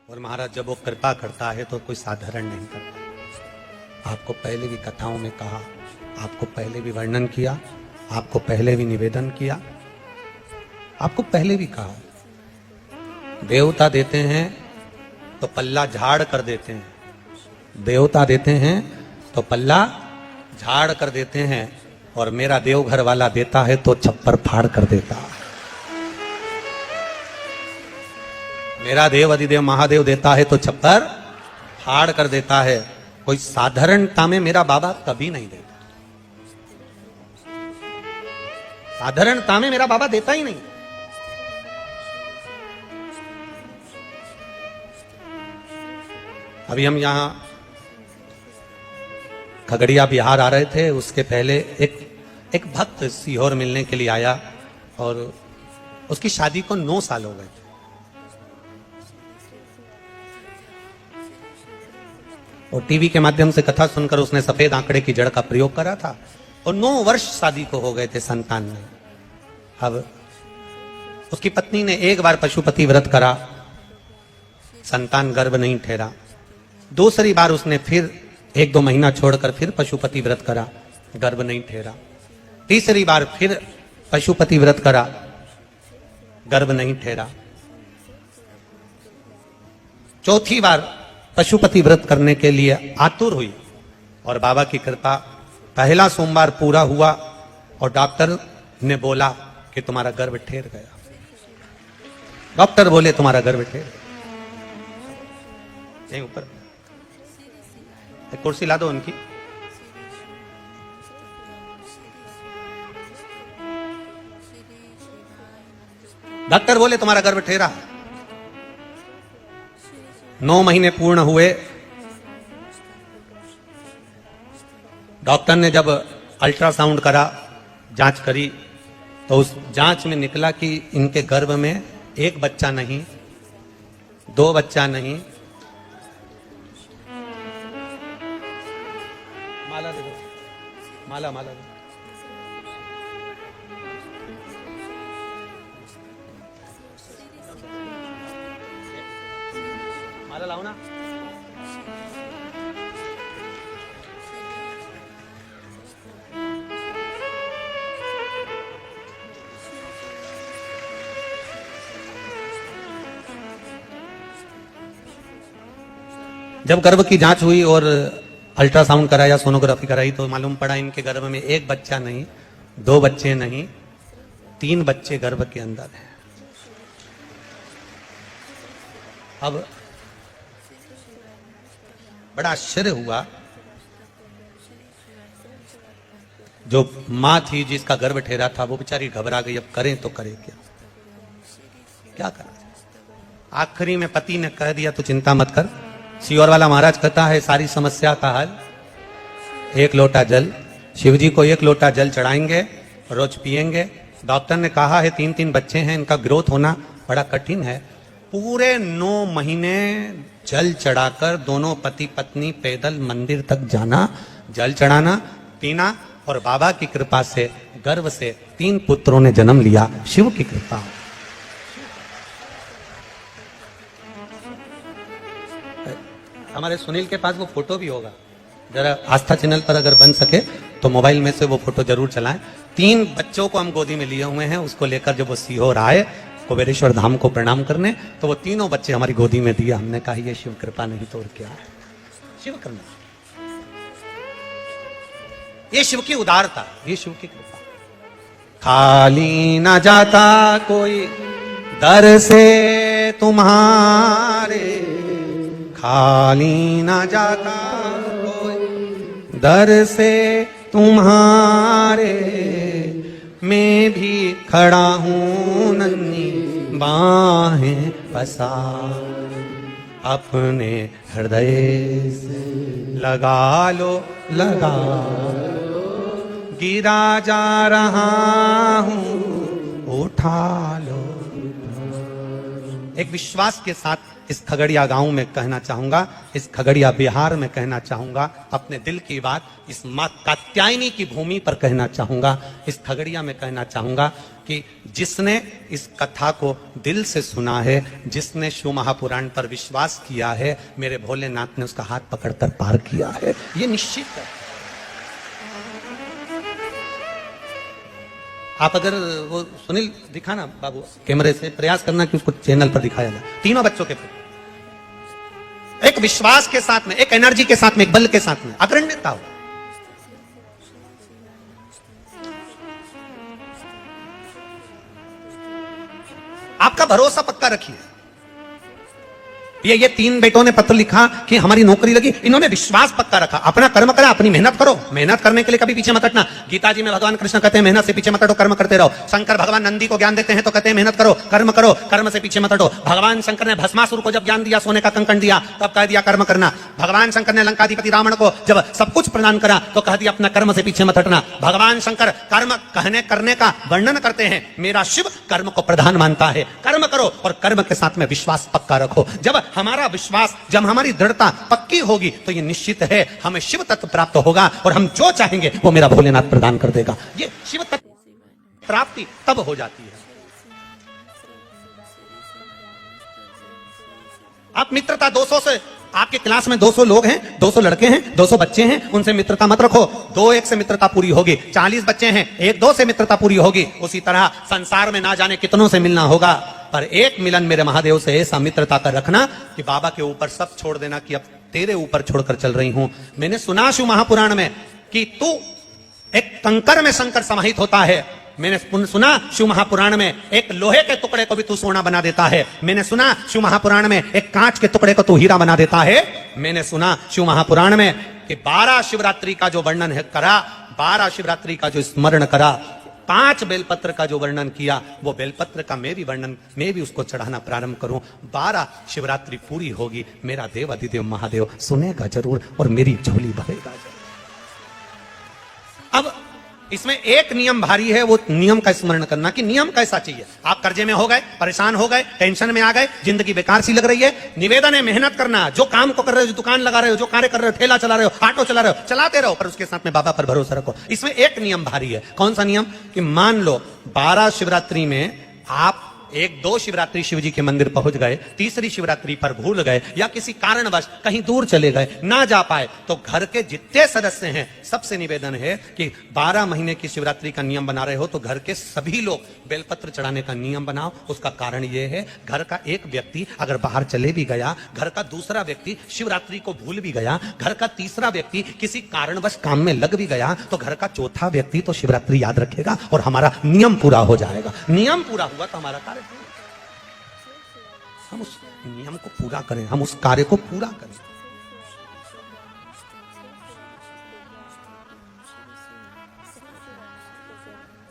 और महाराज जब वो कृपा करता है तो कोई साधारण नहीं करता। आपको पहले भी कथाओं में कहा, आपको पहले भी वर्णन किया, आपको पहले भी निवेदन किया, आपको पहले भी कहा, देवता देते हैं तो पल्ला झाड़ कर देते हैं, देवता देते हैं तो पल्ला झाड़ कर देते हैं, और मेरा देवघर वाला देता है तो छप्पर फाड़ कर देता है। मेरा देव अधिदेव महादेव देता है तो छप्पर फाड़ कर देता है। कोई साधारणता में मेरा बाबा कभी नहीं देता, साधारणता में मेरा बाबा देता ही नहीं। अभी हम यहां खगड़िया बिहार आ रहे थे, उसके पहले एक भक्त सीहोर मिलने के लिए आया और उसकी शादी को 9 साल हो गए थे। और टीवी के माध्यम से कथा सुनकर उसने सफेद आंकड़े की जड़ का प्रयोग करा था और 9 वर्ष शादी को हो गए थे, संतान में। अब उसकी पत्नी ने एक बार पशुपति व्रत करा, संतान गर्भ नहीं ठहरा। दूसरी बार उसने फिर 1-2 महीना छोड़कर फिर पशुपति व्रत करा, गर्भ नहीं ठहरा। तीसरी बार फिर पशुपति व्रत करा, गर्भ नहीं ठहरा। चौथी बार पशुपति व्रत करने के लिए आतुर हुई और बाबा की कृपा, पहला सोमवार पूरा हुआ और डॉक्टर ने बोला कि तुम्हारा गर्भ ठहर गया। डॉक्टर बोले तुम्हारा गर्भ ठहर यहीं ऊपर, एक कुर्सी ला दो उनकी। डॉक्टर बोले तुम्हारा गर्भ ठहरा। 9 महीने पूर्ण हुए। डॉक्टर ने जब अल्ट्रासाउंड करा, जांच करी, तो उस जांच में निकला कि इनके गर्भ में 1 बच्चा नहीं, 2 बच्चा नहीं, माला दे दो, माला माला दे। माला लाओ ना। जब गर्भ की जांच हुई और अल्ट्रासाउंड कराया, सोनोग्राफी कराई, तो मालूम पड़ा इनके गर्भ में 1 बच्चा नहीं, 2 बच्चे नहीं, 3 बच्चे गर्भ के अंदर हैं। अब बड़ा आश्चर्य हुआ। जो मां थी जिसका गर्भ ठहरा था वो बेचारी घबरा गई, अब करें तो करें क्या, क्या करा। आखिरी में पति ने कह दिया तो चिंता मत कर, सीहोर वाला महाराज कहता है सारी समस्या का हल 1 लोटा जल, शिव जी को 1 लोटा जल चढ़ाएंगे, रोज पिएंगे। डॉक्टर ने कहा है 3-3 बच्चे हैं, इनका ग्रोथ होना बड़ा कठिन है। पूरे 9 महीने जल चढ़ाकर दोनों पति पत्नी पैदल मंदिर तक जाना, जल चढ़ाना, पीना, और बाबा की कृपा से गर्भ से 3 पुत्रों ने जन्म लिया। शिव की कृपा। हमारे सुनील के पास वो फोटो भी होगा, जरा आस्था चैनल पर अगर बन सके तो मोबाइल में से वो फोटो जरूर चलाएं। 3 बच्चों को हम गोदी में लिए हुए हैं, उसको लेकर जब वो सीहोर आए कुबेरेश्वर धाम को प्रणाम करने, तो वो 3 बच्चे हमारी गोदी में दिया। हमने कहा ये शिव कृपा नहीं तो और क्या है, शिव करना, ये शिव की उदारता, ये शिव की कृपा। खाली ना जाता कोई दर से तुम्हारे, खाली ना जाता कोई दर से तुम्हारे, मैं भी खड़ा हूं नन्ही बाहें पसार, अपने हृदय से लगा लो, लगा लो, गिरा जा रहा हूं उठा लो। एक विश्वास के साथ इस खगड़िया गांव में कहना चाहूंगा, इस खगड़िया बिहार में कहना चाहूंगा, अपने दिल की बात इस मां कात्यायनी की भूमि पर कहना चाहूंगा, इस खगड़िया में कहना चाहूंगा। कि जिसने इस कथा को दिल से सुना है, जिसने शिव महापुराण पर विश्वास किया है, मेरे भोलेनाथ ने उसका हाथ पकड़कर पार किया है, ये निश्चित है। आप अगर वो सुनील दिखाना बाबू कैमरे से, प्रयास करना कि उसको चैनल पर दिखाया जाए, तीनों बच्चों के प्रति एक विश्वास के साथ में, एक एनर्जी के साथ में, एक बल के साथ में अग्रण्यता हो। आपका भरोसा पक्का रखिए। ये तीन बेटों ने पत्र लिखा कि हमारी नौकरी लगी, इन्होंने विश्वास पक्का रखा। अपना कर्म करा, अपनी मेहनत करो, मेहनत करने के लिए कभी पीछे मत हटना। गीता जी में भगवान कृष्ण कहते हैं मेहनत से पीछे मत हटो, कर्म करते रहो। शंकर भगवान नंदी को ज्ञान देते हैं तो कहते हैं मेहनत करो, कर्म से पीछे मत हटो। भगवान शंकर ने भस्मासुर को जब ज्ञान दिया, सोने का कंकण दिया, तब कह दिया कर्म करना। भगवान शंकर ने लंकाधिपति रावण को जब सब कुछ प्रदान करा तो कह दिया अपना कर्म से पीछे मत हटना। भगवान शंकर कर्म कहने करने का वर्णन करते हैं, मेरा शिव कर्म को प्रधान मानता है। कर्म करो और कर्म के साथ में विश्वास पक्का रखो। जब हमारा विश्वास, जब हमारी दृढ़ता पक्की होगी तो ये निश्चित है हमें शिव तत्व प्राप्त होगा और हम जो चाहेंगे वो मेरा भोलेनाथ प्रदान कर देगा। ये शिव तत्व प्राप्ति तब हो जाती है। आप मित्रता 200 से, आपके क्लास में 200 लोग हैं, 200 लड़के हैं, 200 बच्चे हैं, उनसे मित्रता मत रखो। 2-1 से मित्रता पूरी होगी। 40 बच्चे हैं, 1-2 से मित्रता पूरी होगी। उसी तरह संसार में ना जाने कितनों से मिलना होगा, पर एक मिलन मेरे महादेव से ऐसा मित्रता कर रखना कि बाबा के ऊपर सब छोड़ देना कि अब तेरे ऊपर छोड़कर चल रही हूं। मैंने सुना शिव महापुराण में कि तू एक कंकर में शंकर समाहित होता है। मैंने सुना शिव महापुराण में एक लोहे के टुकड़े को भी तू सोना बना देता है। मैंने सुना शिव महापुराण में एक कांच के टुकड़े को तू हीरा बना देता है। मैंने सुना शिव महापुराण में कि 12 शिवरात्रि का जो वर्णन है करा, 12 शिवरात्रि का जो स्मरण करा, 5 बेलपत्र का जो वर्णन किया, वो बेलपत्र का मैं भी उसको चढ़ाना प्रारंभ करूं। 12 शिवरात्रि पूरी होगी, मेरा देव अधिदेव महादेव सुनेगा जरूर और मेरी झोली भरेगा जरूर। अब इसमें एक नियम भारी है, वो नियम का स्मरण करना कि नियम कैसा चाहिए। आप कर्जे में हो गए, परेशान हो गए, टेंशन में आ गए, जिंदगी बेकार सी लग रही है, निवेदन है मेहनत करना। जो काम को कर रहे हो, जो दुकान लगा रहे हो, जो कार्य कर रहे हो, ठेला चला रहे हो, ऑटो चला रहे हो, चलाते रहो, पर उसके साथ में बाबा पर भरोसा रखो। इसमें एक नियम भारी है। कौन सा नियम? कि मान लो 12 शिवरात्रि में आप 1-2 शिवरात्रि शिव जी के मंदिर पहुंच गए, तीसरी शिवरात्रि पर भूल गए या किसी कारणवश कहीं दूर चले गए, ना जा पाए, तो घर के जितने सदस्य हैं सबसे निवेदन है कि 12 महीने की शिवरात्रि का नियम बना रहे हो तो घर के सभी लोग बेलपत्र चढ़ाने का नियम बनाओ। उसका कारण यह है, घर का एक व्यक्ति अगर बाहर चले भी गया, घर का दूसरा व्यक्ति शिवरात्रि को भूल भी गया, घर का तीसरा व्यक्ति किसी कारणवश काम में लग भी गया, तो घर का चौथा व्यक्ति तो शिवरात्रि याद रखेगा और हमारा नियम पूरा हो जाएगा। नियम पूरा हुआ तो हमारा कार्य, हम उस नियम को पूरा करें, हम उस कार्य को पूरा करें।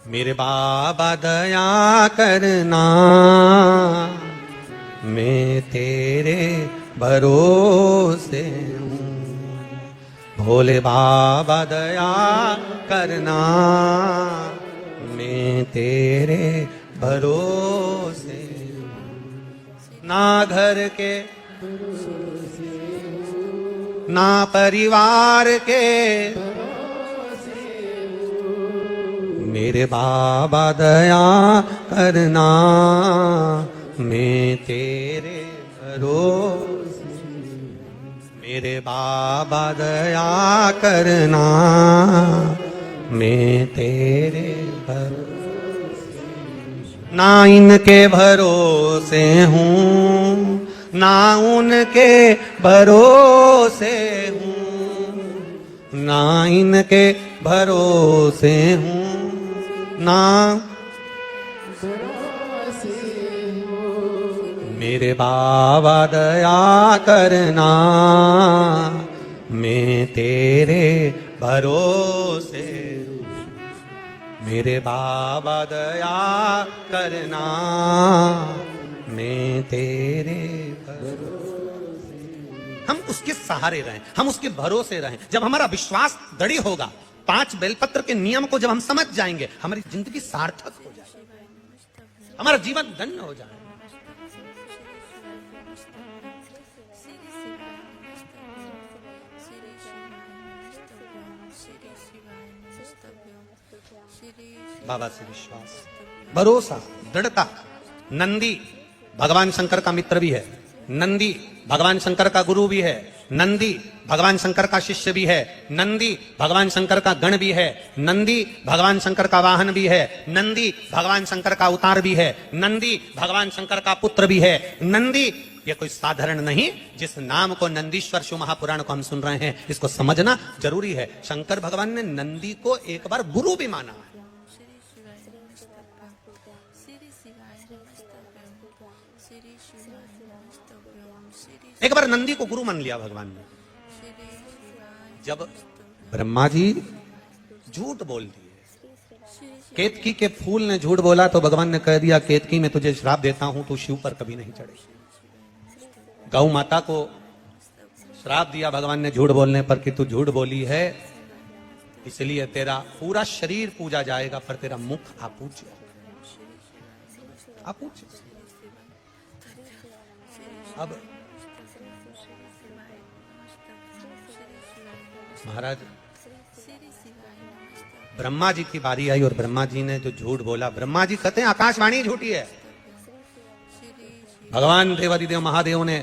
मेरे बाबा दया करना, मैं तेरे भरोसे हूँ। भोले बाबा दया करना, मैं तेरे भरोसे। ना घर के, ना परिवार के, मेरे बाबा दया करना, मैं तेरे भरोसे। मेरे बाबा दया करना, मैं तेरे भरोसे। ना इनके भरोसे हूँ, ना उनके भरोसे हूँ, ना इनके भरोसे हूँ, ना मेरे बाबा दया करना, मैं तेरे भरोसे। मेरे बाबा दया करना, मैं तेरे भरोसे। हम उसके सहारे रहें, हम उसके भरोसे रहें। जब हमारा विश्वास दृढ़ होगा, 5 बेलपत्र के नियम को जब हम समझ जाएंगे, हमारी जिंदगी सार्थक हो जाएगी, हमारा जीवन धन्य हो जाएगा। बाबा से विश्वास। भरोसा, दृढ़ता। नंदी भगवान शंकर का मित्र भी है, नंदी भगवान शंकर का गुरु भी है, नंदी भगवान शंकर का शिष्य भी है, नंदी भगवान शंकर का गण भी है, नंदी भगवान शंकर का वाहन भी है, नंदी भगवान शंकर का अवतार भी है, नंदी भगवान शंकर का पुत्र भी है। नंदी ये कोई साधारण नहीं, जिस नाम को नंदीश्वर शिव महापुराण को हम सुन रहे हैं, इसको समझना जरूरी है। शंकर भगवान ने नंदी को एक बार गुरु भी माना है। एक बार नंदी को गुरु मान लिया भगवान ने। जब ब्रह्मा जी झूठ बोल दिए, केतकी के फूल ने झूठ बोला, तो भगवान ने कह दिया, केतकी मैं तुझे श्राप देता हूं, तू शिव पर कभी नहीं चढ़ेगी। गौ माता को श्राप दिया भगवान ने झूठ बोलने पर कि तू झूठ बोली है, इसलिए तेरा पूरा शरीर पूजा जाएगा, पर तेरा मुख अपूज्य अपूज्य। अब महाराज ब्रह्मा जी की बारी आई और ब्रह्मा जी ने जो झूठ बोला, ब्रह्मा जी कहते हैं आकाशवाणी झूठी है। भगवान देवादिदेव महादेव ने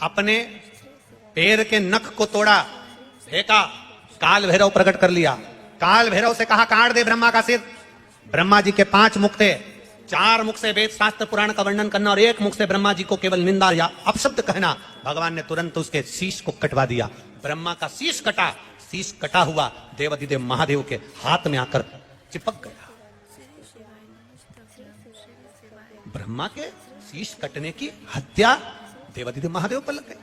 अपने पैर के नख को तोड़ा, फेंका, काल भैरव प्रकट कर लिया। काल भैरव से कहा काट दे ब्रह्मा का सिर। ब्रह्मा जी के 5 मुख थे, 4 मुख से वेद शास्त्र पुराण का वर्णन करना और 1 मुख से ब्रह्मा जी को केवल निंदा या अपशब्द कहना। भगवान ने तुरंत उसके शीश को कटवा दिया। ब्रह्मा का शीश कटा, शीश कटा हुआ देवादिदेव महादेव के हाथ में आकर चिपक गया। ब्रह्मा के शीश कटने की हत्या देवादिदेव महादेव पर लग गई।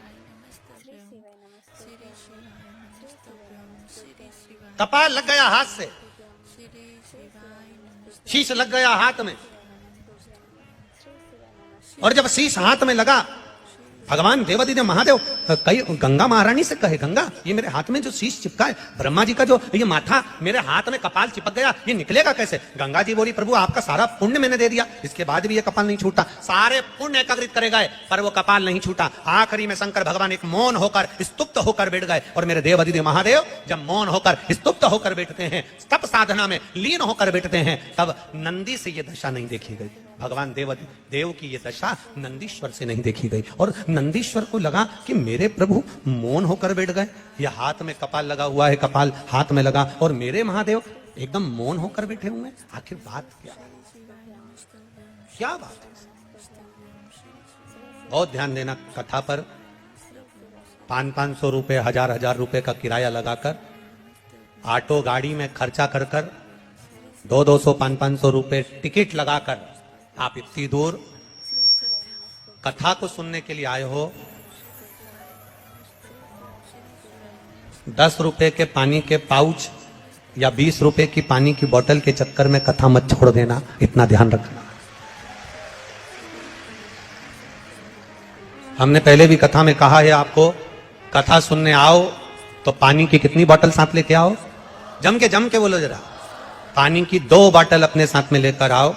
कपाल लग गया हाथ से, शीश लग गया हाथ में, और जब शीश हाथ में लगा, भगवान देवादिदेव महादेव कई गंगा महारानी से कहे, गंगा ये मेरे हाथ में जो शीश चिपका है, ब्रह्मा जी का जो ये माथा मेरे हाथ में कपाल चिपक गया, ये निकलेगा कैसे? गंगा जी बोली, प्रभु आपका सारा पुण्य मैंने दे दिया, इसके बाद भी ये कपाल नहीं छूटा। सारे पुण्य एकत्रित करे गए पर वो कपाल नहीं छूटा। आखिरी में शंकर भगवान एक मौन होकर स्तुप्त होकर बैठ गए। और मेरे देवादिदेव महादेव जब मौन होकर स्तुप्त होकर बैठते हैं, तप साधना में लीन होकर बैठते हैं, तब नंदी से ये दशा नहीं देखी गई। भगवान देव की ये दशा नंदीश्वर से नहीं देखी गई। और नंदीश्वर को लगा कि मेरे प्रभु मौन होकर बैठ गए, यह हाथ में कपाल लगा हुआ है, कपाल हाथ में लगा, और मेरे महादेव एकदम मौन होकर बैठे हुए। आखिर बात क्या बात है? बहुत ध्यान देना कथा पर। 500-500 रुपए, 1000-1000 रुपए का किराया लगाकर ऑटो गाड़ी में खर्चा कर 200, 500 रुपए टिकट लगाकर आप इतनी दूर कथा को सुनने के लिए आए हो। 10 रुपए के पानी के पाउच या 20 रुपए की पानी की बोतल के चक्कर में कथा मत छोड़ देना, इतना ध्यान रखना। हमने पहले भी कथा में कहा है आपको, कथा सुनने आओ तो पानी की कितनी बोतल साथ लेके आओ? जम के बोलो जरा। पानी की 2 बोतल अपने साथ में लेकर आओ,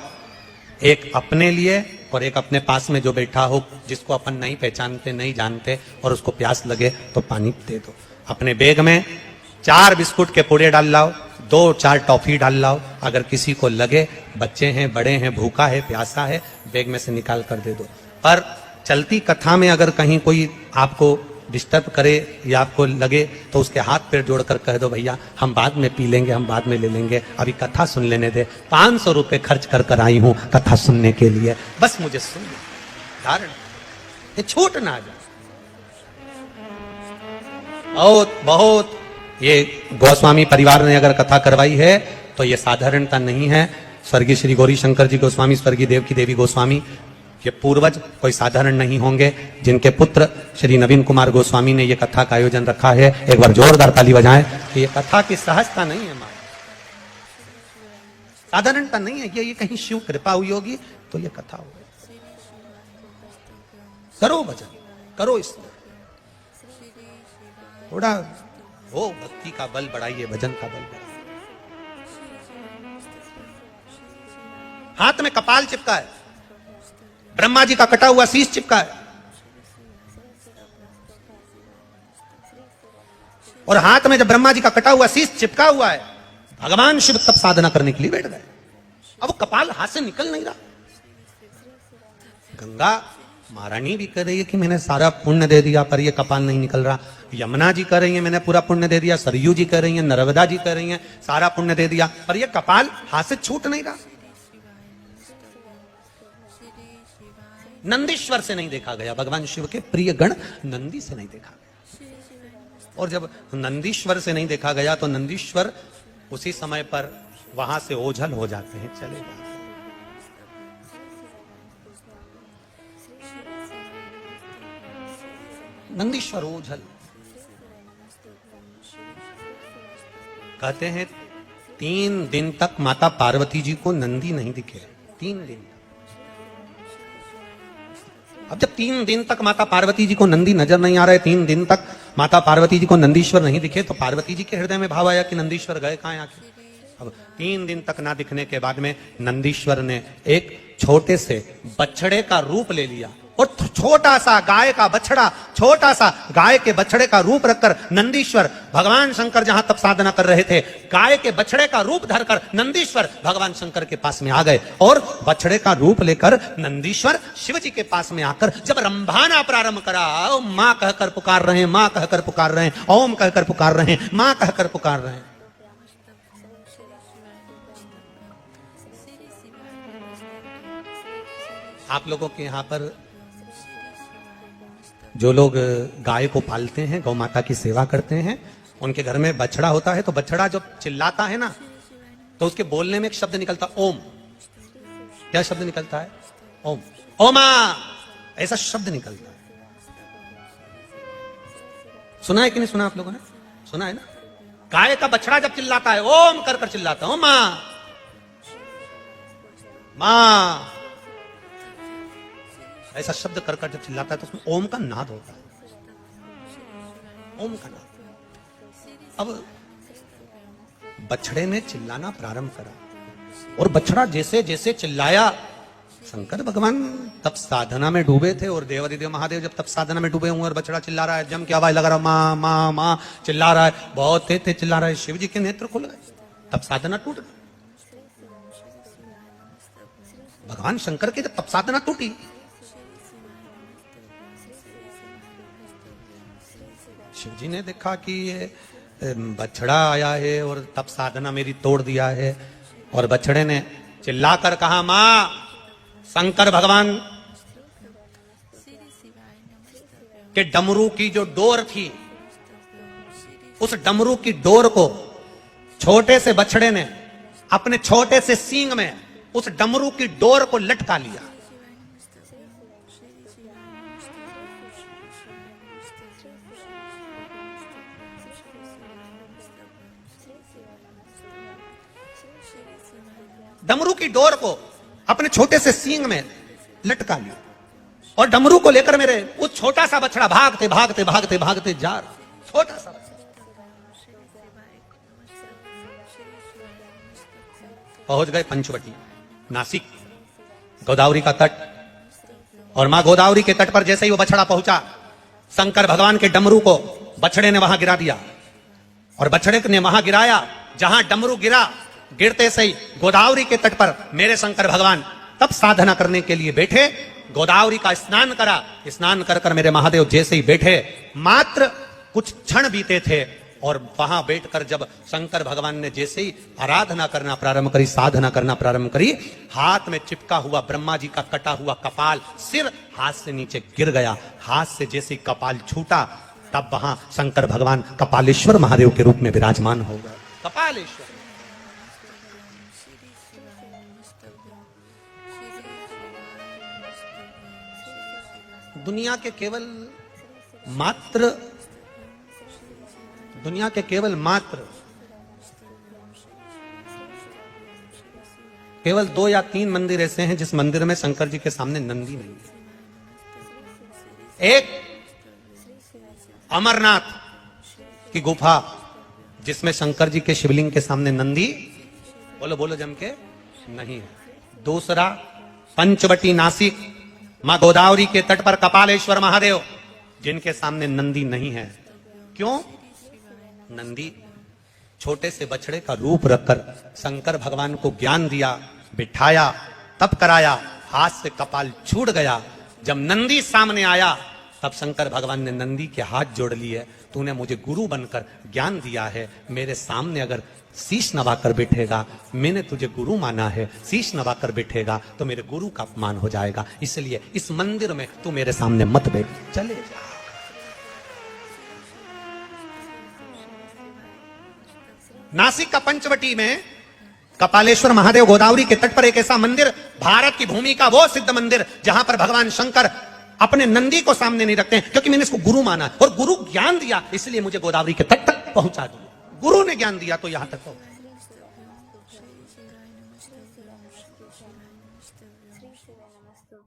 एक अपने लिए और एक अपने पास में जो बैठा हो, जिसको अपन नहीं पहचानते, नहीं जानते, और उसको प्यास लगे तो पानी दे दो। अपने बैग में 4 बिस्कुट के पुड़े डाल लाओ, 2-4 टॉफी डाल लाओ। अगर किसी को लगे, बच्चे हैं, बड़े हैं, भूखा है, प्यासा है, बैग में से निकाल कर दे दो। पर चलती कथा में अगर कहीं कोई आपको डिस्टर्ब करे या आपको लगे, तो उसके हाथ पैर जोड़कर कह दो, भैया हम बाद में पी लेंगे, हम बाद में ले लेंगे, अभी कथा सुन लेने दे। 500 रुपए खर्च कर आई हूं कथा सुनने के लिए, बस मुझे सुन ले। धारण ये छूट ना जाए। बहुत ये गोस्वामी परिवार ने अगर कथा करवाई है तो ये साधारणता नहीं है। स्वर्गीय श्री गौरी शंकर जी गोस्वामी, स्वर्गीय देव की देवी गोस्वामी, ये पूर्वज कोई साधारण नहीं होंगे, जिनके पुत्र श्री नवीन कुमार गोस्वामी ने ये कथा का आयोजन रखा है। एक बार जोरदार ताली बजाएं कि ये कथा की सहजता नहीं है, साधारणता नहीं है। ये कहीं शिव कृपा हुई होगी तो ये कथा होगी। करो भजन, करो इसमें थोड़ा हो, भक्ति का बल बढ़ाइए, भजन का बल बढ़ाइए। हाथ में कपाल चिपका है, ब्रह्मा जी का कटा हुआ शीश चिपका है, और हाथ में जब ब्रह्मा जी का कटा हुआ शीश चिपका हुआ है, भगवान शिव तप साधना करने के लिए बैठ गए। अब वो कपाल हाथ से निकल नहीं रहा। गंगा महारानी भी कह रही है कि मैंने सारा पुण्य दे दिया पर ये कपाल नहीं निकल रहा। यमुना जी कह रही है मैंने पूरा पुण्य दे दिया। सरयू जी कह रही है, नर्मदा जी कह रही हैं सारा पुण्य दे दिया पर ये कपाल हाथ से छूट नहीं रहा। नंदीश्वर से नहीं देखा गया, भगवान शिव के प्रिय गण नंदी से नहीं देखा गया। और जब नंदीश्वर से नहीं देखा गया तो नंदीश्वर उसी समय पर वहां से ओझल हो जाते हैं, चले जाते हैं। नंदीश्वर ओझल कहते हैं 3 दिन तक माता पार्वती जी को नंदी नहीं दिखे। 3 दिन। अब जब 3 दिन तक माता पार्वती जी को नंदी नजर नहीं आ रहे, 3 दिन तक माता पार्वती जी को नंदीश्वर नहीं दिखे तो पार्वती जी के हृदय में भाव आया कि नंदीश्वर गए कहां आके। अब 3 दिन तक ना दिखने के बाद में नंदीश्वर ने एक छोटे से बछड़े का रूप ले लिया और छोटा सा गाय का बछड़ा, छोटा सा गाय के बछड़े का रूप रखकर नंदीश्वर भगवान शंकर जहां तप साधना कर रहे थे, गाय के बछड़े का रूप धरकर नंदीश्वर भगवान शंकर के पास में आ गए। और बछड़े का रूप लेकर नंदीश्वर शिव जी के पास में आकर जब रंभाना प्रारंभ करा, मां कहकर पुकार रहे हैं, मां कहकर पुकार रहे हैं, ओम कहकर पुकार रहे हैं, मां कहकर पुकार रहे हैं। आप लोगों के यहां पर जो लोग गाय को पालते हैं, गौ माता की सेवा करते हैं, उनके घर में बछड़ा होता है तो बछड़ा जब चिल्लाता है ना तो उसके बोलने में एक शब्द निकलता ओम। क्या शब्द निकलता है? ओम। ओमा, ऐसा शब्द निकलता है। सुना है कि नहीं सुना? आप लोगों ने सुना है ना? गाय का बछड़ा जब चिल्लाता है ओम कर कर चिल्लाता है, ओमा मां, ऐसा शब्द कर कर जब चिल्लाता है तो उसमें ओम का नाद होता है, ओम का नाद। अब बछड़े ने चिल्लाना प्रारंभ करा और बछड़ा जैसे जैसे चिल्लाया, शंकर भगवान तप साधना में डूबे थे और देवादिदेव महादेव जब तप साधना में डूबे हुए और बछड़ा चिल्ला रहा है, जम के आवाज लगा रहा, मां मां मां चिल्ला रहा है, बहुत तेज चिल्ला रहा है, शिव जी के नेत्र खुल गए, तप साधना टूट गई। भगवान शंकर की जब तप साधना टूटी, शिव जी ने देखा कि ये बछड़ा आया है और तप साधना मेरी तोड़ दिया है। और बछड़े ने चिल्लाकर कहा, मां, शंकर भगवान के डमरू की जो डोर थी, उस डमरू की डोर को छोटे से बछड़े ने अपने छोटे से सींग में उस डमरू की डोर को लटका लिया। डमरू की डोर को अपने छोटे से सींग में लटका लिया और डमरू को लेकर मेरे वो छोटा सा बछड़ा भागते भागते भागते भागते जा रहा, छोटा सा पहुंच गए पंचवटी, नासिक, गोदावरी का तट। और मां गोदावरी के तट पर जैसे ही वो बछड़ा पहुंचा, शंकर भगवान के डमरू को बछड़े ने वहां गिरा दिया। और बछड़े ने वहां गिराया जहां डमरू गिरा, गिरते से ही गोदावरी के तट पर मेरे शंकर भगवान तब साधना करने के लिए बैठे। गोदावरी का स्नान करा, स्नान कर कर मेरे महादेव जैसे ही बैठे, मात्र कुछ क्षण बीते थे और वहां बैठकर जब शंकर भगवान ने जैसे ही आराधना करना प्रारंभ करी, साधना करना प्रारंभ करी, हाथ में चिपका हुआ ब्रह्मा जी का कटा हुआ कपाल, सिर हाथ से नीचे गिर गया। हाथ से जैसे ही कपाल छूटा, तब वहां शंकर भगवान कपालेश्वर महादेव के रूप में विराजमान हो गए। कपालेश्वर दुनिया के केवल मात्र केवल 2 या 3 मंदिर ऐसे हैं जिस मंदिर में शंकर जी के सामने नंदी नहीं है। एक अमरनाथ की गुफा जिसमें शंकर जी के शिवलिंग के सामने नंदी, बोलो बोलो जम के, नहीं है। दूसरा पंचवटी नासिक, मां गोदावरी के तट पर कपालेश्वर महादेव, जिनके सामने नंदी नहीं है। क्यों? नंदी छोटे से बछड़े का रूप रखकर शंकर भगवान को ज्ञान दिया बिठाया, तब कराया, हाथ से कपाल छूट गया। जब नंदी सामने आया तब शंकर भगवान ने नंदी के हाथ जोड़ लिए, तूने मुझे गुरु बनकर ज्ञान दिया है, मेरे सामने अगर शीश नवाकर बैठेगा, मैंने तुझे गुरु माना है, शीश नवाकर बैठेगा तो मेरे गुरु का अपमान हो जाएगा, इसलिए इस मंदिर में तू मेरे सामने मत बैठ, चले जा। नासिक का पंचवटी में कपालेश्वर महादेव गोदावरी के तट पर एक ऐसा मंदिर, भारत की भूमि का वो सिद्ध मंदिर जहां पर भगवान शंकर अपने नंदी को सामने नहीं रखते हैं, क्योंकि मैंने इसको गुरु माना और गुरु ज्ञान दिया, इसलिए मुझे गोदावरी के तट तक पहुंचा दिया। गुरु ने ज्ञान दिया तो यहां तक पहुंचा।